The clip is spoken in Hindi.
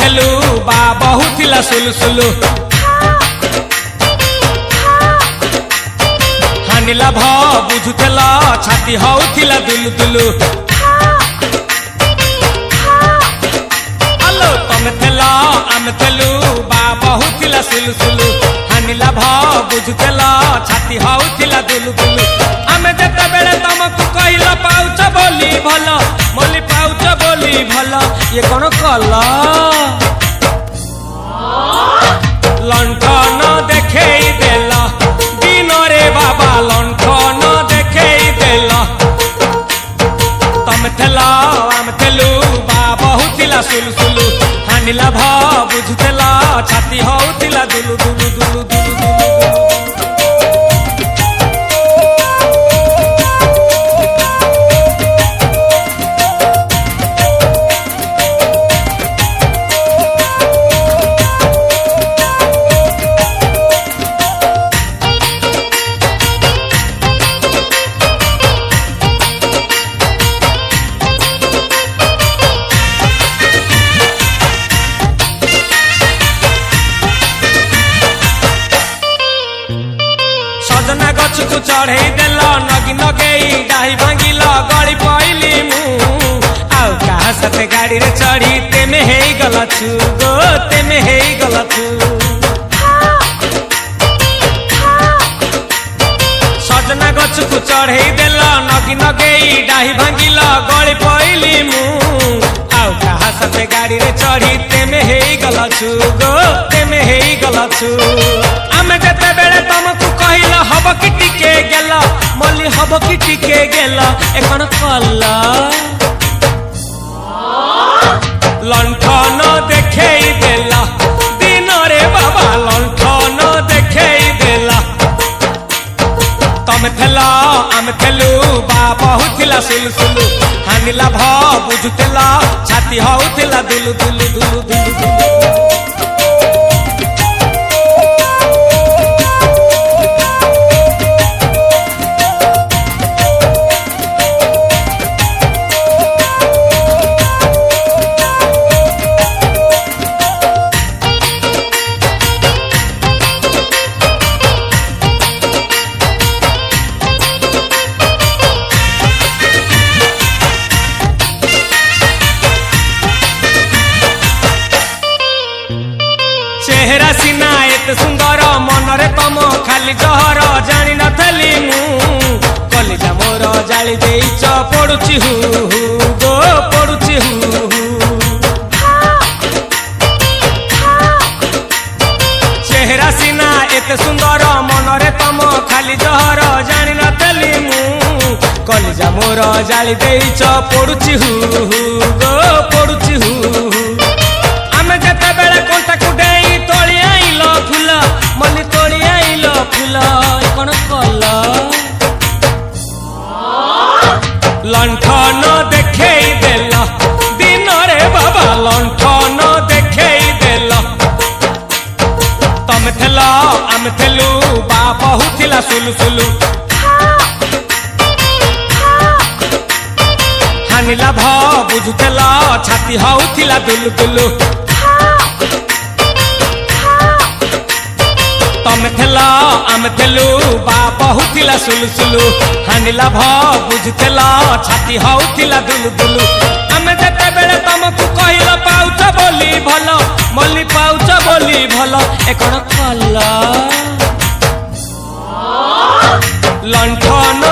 थेलु बा बहुथिला सुलुसुलु हानिला भ बुझुथेला छाती हउथिला दुलु दुलु आलो तमे थेला आमे थेलु बा बहुथिला सुलुसुलु हानिला भ बुझुथेला छाती हउथिला दुलु दुलु आमे जेते बेले तमकु कहिला पाउछ बोली भलो मोली पाउछ बोली भलो ये कोन कला लंठन देखेई देला दिन रे बाबा लंठन देखेई देला तमे थेला आमे थेलु बा बहुथिला सुलुसुलु हानिला भ बुझुथेला छाती हउथिला दुलु दुलु दुलु दुलु सजना गछकु चढ़े देल नगी नगेई डाही भांगिल गड़ी पइली मु आउ कहा साथे गाड़ी रे चढ़ी तेमे हेई गला छु गो तेमे हेई गला छु सजना गछकु चढ़े देल नगी नगेई डाही भांगिल गड़ी पइली मु आउ कहा साथे गाड़ी रे चढ़ी तेमे हेई गला छु गो तेमे हेई गला छु आमे जेते बेले तमकु कहिला हब कि टिके गेला मल्ली हब कि टिके गेला एकन कला लंठन देखेई देला दिन रे बाबा लंठन देखेई देला तमे थेला आमे थेलु बा बहुथिला सुलुसुलु हानिला भ बुझुथेला छाती हउथिला दुलु दुलु दुलु दुलु दुलु चेहरा सीना एत सुंदर मनरे तम खाली जहर जानी नथली मु कलिजा मोर जाली देइच पडुची हु गो पडुची हु चेहरा सीना एत सुंदर मनरे तम खाली जहर जानी नथली मु कलिजा मोर जाली देइच पडुची हु गो पडुची हु आमे जेते बेले कोंटा कुडे मल्ली तोड़ी आइल फूल कौन कला लंठन देखेई देला दिन रे बाबा लंठन देखेई देला तमे थेला आमे थेलु बा बहुथिला सुलुसुलु हानिला भ बुझुथेला छाती हउथिला दुलु दुलु तमे थेला आमे थेलु बा बहुथिला सुलुसुलु हानिला भ बुझुथेला छाती हउथिला दुलु दुलु आमे जेते बेले तमकु कहिला पाउछ बोली भलो मल्ली पाउछ बोली भलो एकन कला लंठन